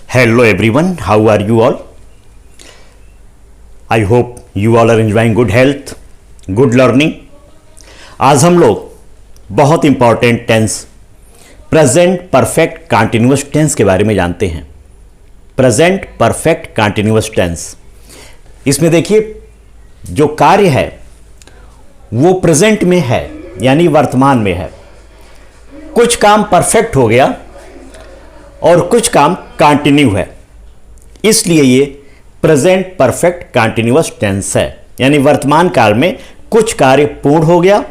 Hello everyone, how are you all? I hope you all are enjoying good health, good learning. आज हम लोग बहुत important tense present perfect continuous tense के बारे में जानते हैं। प्रेजेंट परफेक्ट कंटिन्यूअस टेंस, इसमें देखिए जो कार्य है वो प्रेजेंट में है, यानी वर्तमान में है। कुछ काम परफेक्ट हो गया और कुछ काम कंटिन्यू है, इसलिए ये प्रेजेंट परफेक्ट कंटिन्यूअस टेंस है। यानी वर्तमान काल में कुछ कार्य पूर्ण हो गया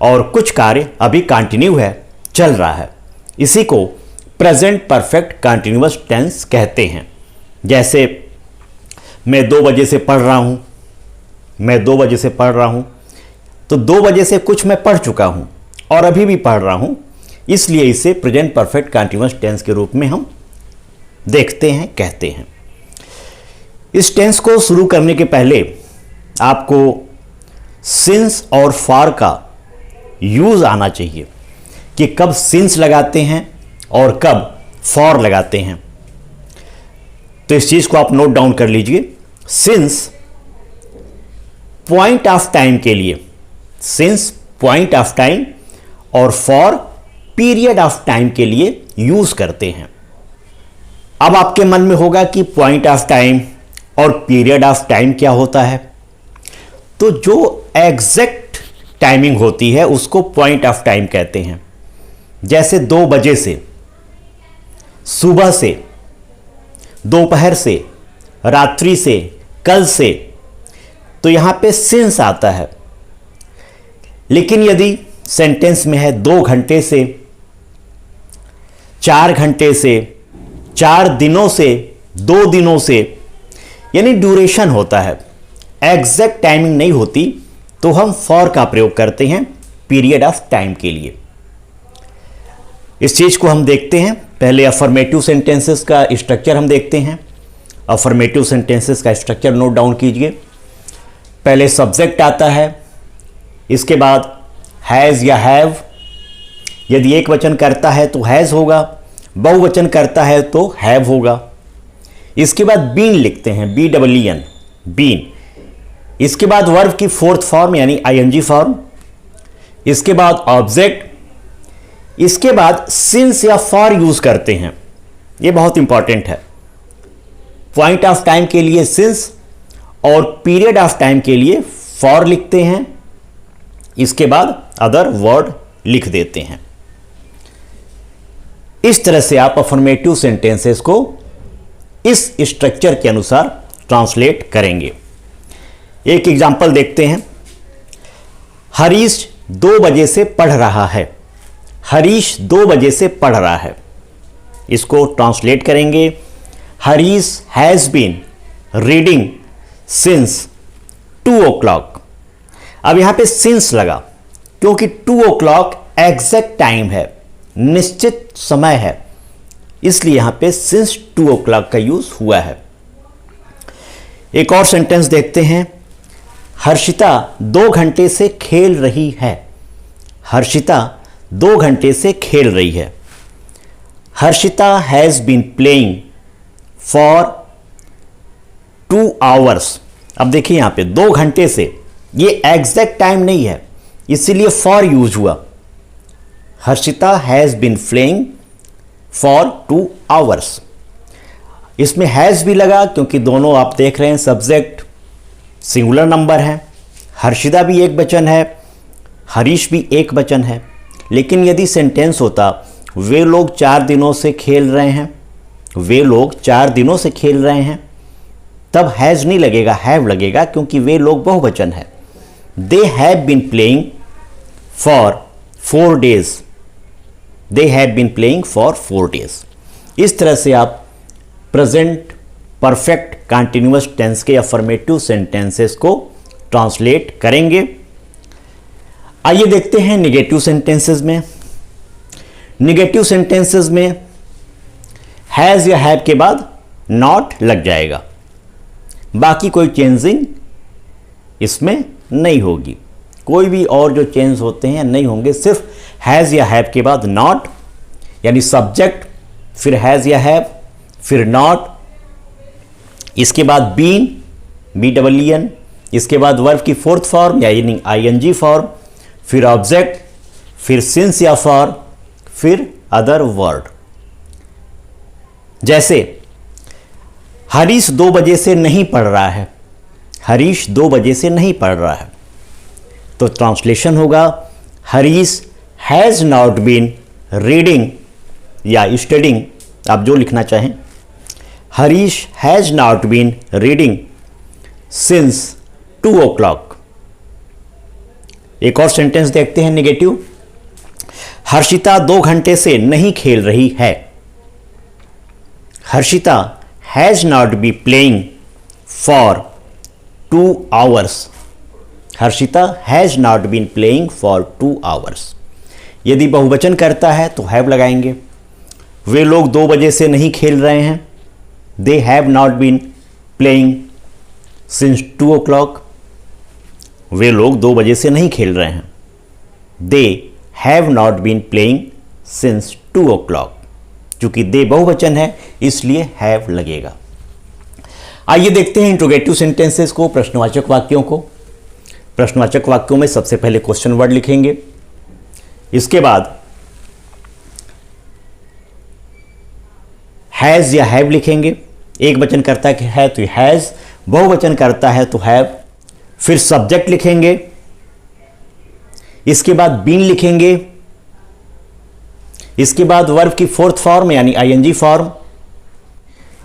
और कुछ कार्य अभी कंटिन्यू है, चल रहा है। इसी को प्रेजेंट परफेक्ट कंटिन्यूअस टेंस कहते हैं। जैसे मैं 2 बजे से पढ़ रहा हूं, तो 2 बजे से कुछ मैं पढ़ चुका हूं और अभी भी पढ़ रहा हूं, इसलिए इसे प्रेजेंट परफेक्ट कंटिन्यूअस टेंस के रूप में हम देखते हैं, कहते हैं। इस टेंस को शुरू करने के पहले आपको सिंस और फॉर का यूज आना चाहिए कि कब सिंस लगाते हैं और कब फॉर लगाते हैं। तो इस चीज को आप नोट डाउन कर लीजिए। सिंस पॉइंट ऑफ टाइम के लिए, सिंस पॉइंट ऑफ टाइम, और फॉर पीरियड ऑफ टाइम के लिए यूज करते हैं। अब आपके मन में होगा कि पॉइंट ऑफ टाइम और पीरियड ऑफ टाइम क्या होता है। तो जो एग्जैक्ट टाइमिंग होती है उसको पॉइंट ऑफ टाइम कहते हैं। जैसे 2 बजे से, सुबह से, दोपहर से, रात्रि से, कल से, तो यहां पे सिंस आता है। लेकिन यदि सेंटेंस में है 2 घंटे से, 4 घंटे से, 4 दिनों से, 2 दिनों से, यानी ड्यूरेशन होता है, एग्जैक्ट टाइमिंग नहीं होती, तो हम फॉर का प्रयोग करते हैं पीरियड ऑफ टाइम के लिए। इस चीज को हम देखते हैं। पहले अफर्मेटिव सेंटेंसेस का स्ट्रक्चर हम देखते हैं। अफर्मेटिव सेंटेंसेस का स्ट्रक्चर नोट डाउन कीजिए। पहले सब्जेक्ट आता है, इसके बाद हैज या हैव। यदि एक वचन करता है तो हैज होगा, बहुवचन करता है तो हैव होगा। इसके बाद बीन लिखते हैं, BEEN, बीन। इसके बाद वर्ब की 4th फॉर्म यानी ING फॉर्म। इसके बाद ऑब्जेक्ट। इसके बाद सिंस या फॉर यूज करते हैं। यह बहुत इंपॉर्टेंट है। पॉइंट ऑफ टाइम के लिए सिंस और पीरियड ऑफ टाइम के लिए फॉर लिखते हैं। इसके बाद अदर वर्ड लिख देते हैं। इस तरह से आप अफर्मेटिव सेंटेंसेस को इस स्ट्रक्चर के अनुसार ट्रांसलेट करेंगे। एक एग्जांपल देखते हैं। हरीश 2 बजे से पढ़ रहा है। हरीश 2 बजे से पढ़ रहा है। इसको ट्रांसलेट करेंगे। Harish has been reading since 2 o'clock। अब यहां पे सिंस लगा क्योंकि 2 o'clock एग्जैक्ट टाइम है, निश्चित समय है, इसलिए यहां पे सिंस 2 o'clock का यूज हुआ है। एक और सेंटेंस देखते हैं। हर्षिता 2 घंटे से खेल रही है। हर्षिता 2 घंटे से खेल रही है। Harshita has been playing for 2 hours। अब देखिए यहां पे 2 घंटे से, ये एग्जैक्ट टाइम नहीं है, इसीलिए फॉर यूज हुआ। Harshita has been playing for 2 hours। इसमें हैज भी लगा क्योंकि दोनों आप देख रहे हैं सब्जेक्ट सिंगुलर नंबर है। हर्षिता भी एक वचन है, हरीश भी एक वचन है। लेकिन यदि सेंटेंस होता वे लोग 4 दिनों से खेल रहे हैं, वे लोग 4 दिनों से खेल रहे हैं, तब हैज नहीं लगेगा, हैव लगेगा, क्योंकि वे लोग बहुवचन है। They have been playing for 4 days। They have been playing for 4 days। इस तरह से आप प्रेजेंट परफेक्ट कंटिन्यूअस टेंस के अफर्मेटिव सेंटेंसेस को ट्रांसलेट करेंगे। आइए देखते हैं निगेटिव सेंटेंसेस में। निगेटिव सेंटेंसेस में हैज या हैव के बाद नॉट लग जाएगा, बाकी कोई चेंजिंग इसमें नहीं होगी। कोई भी और जो चेंज होते हैं नहीं होंगे, सिर्फ हैज़ या हैव के बाद नॉट, यानी सब्जेक्ट, फिर हैज़ या हैव, फिर नॉट, इसके बाद बीन, BEEN, इसके बाद वर्ब की फोर्थ फॉर्म यानी ING फॉर्म, फिर ऑब्जेक्ट, फिर सिंस या फॉर, फिर अदर वर्ड। जैसे हरीश 2 बजे से नहीं पढ़ रहा है, हरीश 2 बजे से नहीं पढ़ रहा है, तो ट्रांसलेशन होगा Harish has not been reading या स्टडिंग, आप जो लिखना चाहें। Harish has not been reading since 2 o'clock। एक और सेंटेंस देखते हैं नेगेटिव। हर्षिता 2 घंटे से नहीं खेल रही है। Harshita has not be playing for 2 hours। Harshita has not been playing for 2 hours। यदि बहुवचन करता है तो हैव लगाएंगे। वे लोग 2 बजे से नहीं खेल रहे हैं, they have not been playing since 2 o'clock। वे लोग 2 बजे से नहीं खेल रहे हैं, they have not been playing since 2 o'clock। चूंकि दे बहुवचन है इसलिए हैव लगेगा। आइए देखते हैं इंट्रोगेटिव सेंटेंसेस को, प्रश्नवाचक वाक्यों को। प्रश्नवाचक वाक्यों में सबसे पहले क्वेश्चन वर्ड लिखेंगे, इसके बाद हैज़ या हैव लिखेंगे। एक वचन करता है तो हैज़, बहुवचन करता है तो हैव। फिर सब्जेक्ट लिखेंगे, इसके बाद बीन लिखेंगे, इसके बाद वर्ब की फोर्थ फॉर्म यानी ING फॉर्म,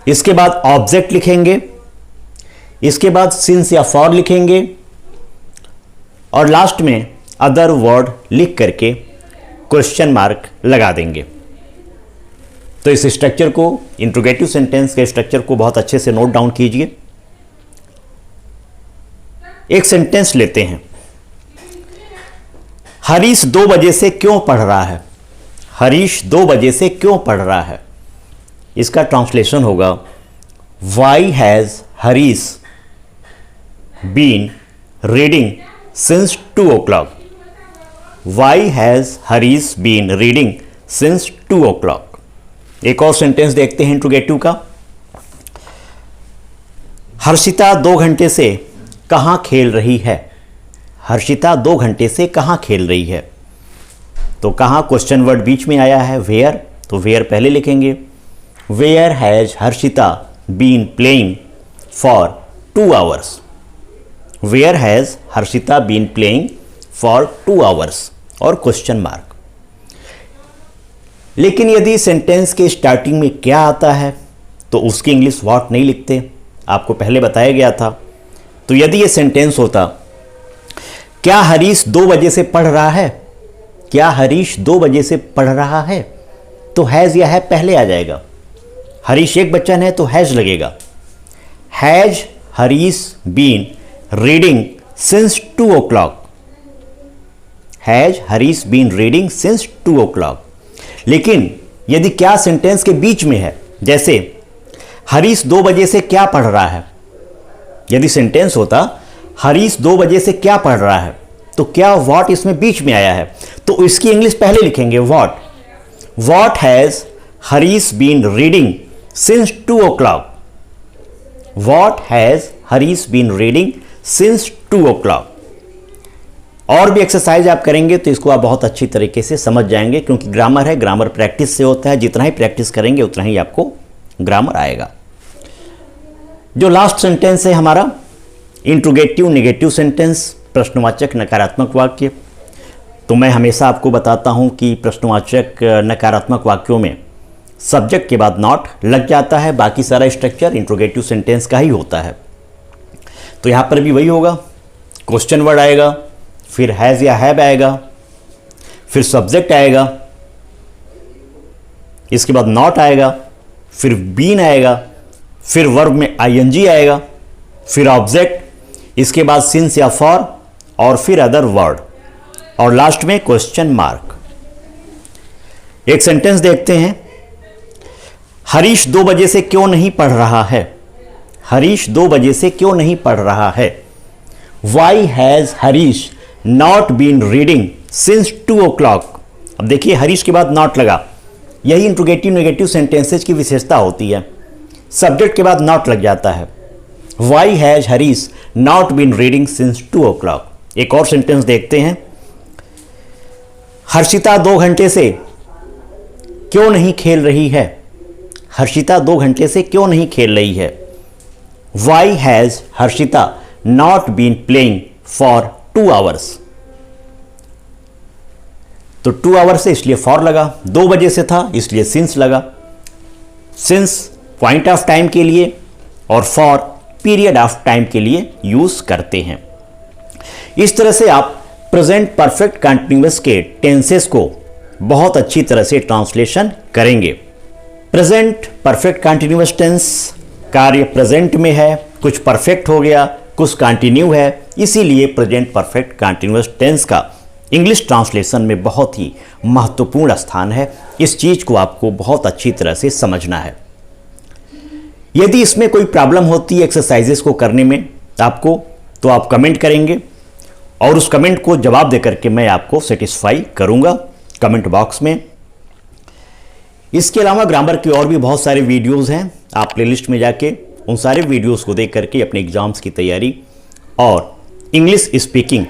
इसके बाद ऑब्जेक्ट लिखेंगे, इसके बाद सिंस या फॉर लिखेंगे और लास्ट में अदर वर्ड लिख करके क्वेश्चन मार्क लगा देंगे। तो इस स्ट्रक्चर को, इंट्रोगेटिव सेंटेंस के स्ट्रक्चर को बहुत अच्छे से नोट डाउन कीजिए। एक सेंटेंस लेते हैं, हरीश 2 बजे से क्यों पढ़ रहा है। हरीश 2 बजे से क्यों पढ़ रहा है, इसका ट्रांसलेशन होगा why has Harish been reading since 2 o'clock। Why has Harish been reading since 2 o'clock। एक और सेंटेंस देखते हैं इंट्रोगेटिव का, हर्षिता 2 घंटे से कहाँ खेल रही है। हर्षिता 2 घंटे से कहाँ खेल रही है, तो कहाँ क्वेश्चन वर्ड बीच में आया है वेयर, तो वेयर पहले लिखेंगे। Where has Harshita been playing for 2 hours। Where has Harshita been playing for 2 hours और क्वेश्चन मार्क। लेकिन यदि सेंटेंस के स्टार्टिंग में क्या आता है तो उसकी इंग्लिश व्हाट नहीं लिखते, आपको पहले बताया गया था। तो यदि ये सेंटेंस होता, क्या हरीश 2 बजे से पढ़ रहा है, क्या हरीश 2 बजे से पढ़ रहा है, तो हैज़ या है पहले आ जाएगा। हरीश एक बच्चन है तो हैज़ लगेगा। Has Harish been reading since 2 o'clock। Has Harish been reading since 2 o'clock। लेकिन यदि क्या सेंटेंस के बीच में है, जैसे हरीश 2 बजे से क्या पढ़ रहा है, यदि सेंटेंस होता हरीश 2 बजे से क्या पढ़ रहा है, तो क्या व्हाट इसमें बीच में आया है, तो इसकी इंग्लिश पहले लिखेंगे what. What has Harish been reading since 2 o'clock। What has Harish been reading since 2 o'clock। और भी एक्सरसाइज आप करेंगे तो इसको आप बहुत अच्छी तरीके से समझ जाएंगे, क्योंकि ग्रामर है, ग्रामर प्रैक्टिस से होता है। जितना ही प्रैक्टिस करेंगे उतना ही आपको ग्रामर आएगा। जो लास्ट सेंटेंस है हमारा इंट्रोगेटिव नेगेटिव सेंटेंस, प्रश्नवाचक नकारात्मक वाक्य। तो मैं हमेशा आपको बताता हूं कि प्रश्नवाचक नकारात्मक वाक्यों में सब्जेक्ट के बाद नॉट लग जाता है, बाकी सारा स्ट्रक्चर इंट्रोगेटिव सेंटेंस का ही होता है। तो यहां पर भी वही होगा, क्वेश्चन वर्ड आएगा, फिर हैज़ या हैव आएगा, फिर सब्जेक्ट आएगा, इसके बाद नॉट आएगा, फिर बीन आएगा, फिर वर्ब में ING आएगा, फिर ऑब्जेक्ट, इसके बाद सिंस या फॉर और फिर अदर वर्ड और लास्ट में क्वेश्चन मार्क। एक सेंटेंस देखते हैं, हरीश 2 बजे से क्यों नहीं पढ़ रहा है। हरीश 2 बजे से क्यों नहीं पढ़ रहा है। Why has Harish not been reading since 2 o'clock। अब देखिए हरीश के बाद नॉट लगा, यही इंट्रोगेटिव नेगेटिव सेंटेंसेज की विशेषता होती है। सब्जेक्ट के बाद नॉट लग जाता है। Why has Harish not been reading since 2 o'clock। एक और सेंटेंस देखते हैं, हर्षिता 2 घंटे से क्यों नहीं खेल रही है। हर्षिता 2 घंटे से क्यों नहीं खेल रही है। Why has Harshita not been playing for 2 hours। तो 2 hours से इसलिए फॉर लगा, 2 बजे से था इसलिए सिंस लगा। सिंस पॉइंट ऑफ टाइम के लिए और फॉर पीरियड ऑफ टाइम के लिए यूज करते हैं। इस तरह से आप प्रेजेंट परफेक्ट कंटिन्यूअस के टेंसेस को बहुत अच्छी तरह से ट्रांसलेशन करेंगे। प्रेजेंट परफेक्ट कंटिन्यूअस टेंस कार्य प्रेजेंट में है, कुछ परफेक्ट हो गया, कुछ कंटिन्यू है, इसीलिए प्रेजेंट परफेक्ट कंटिन्यूअस टेंस का इंग्लिश ट्रांसलेशन में बहुत ही महत्वपूर्ण स्थान है। इस चीज को आपको बहुत अच्छी तरह से समझना है। यदि इसमें कोई प्रॉब्लम होती है एक्सरसाइजेस को करने में आपको, तो आप कमेंट करेंगे और उस कमेंट को जवाब देकर के मैं आपको सेटिस्फाई करूंगा कमेंट बॉक्स में। इसके अलावा ग्रामर की और भी बहुत सारे वीडियोस हैं, आप प्लेलिस्ट में जाके उन सारे वीडियोस को देख करके अपने एग्जाम्स की तैयारी और इंग्लिश स्पीकिंग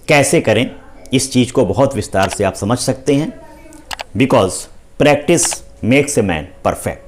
कैसे करें इस चीज़ को बहुत विस्तार से आप समझ सकते हैं। Because practice makes a man perfect.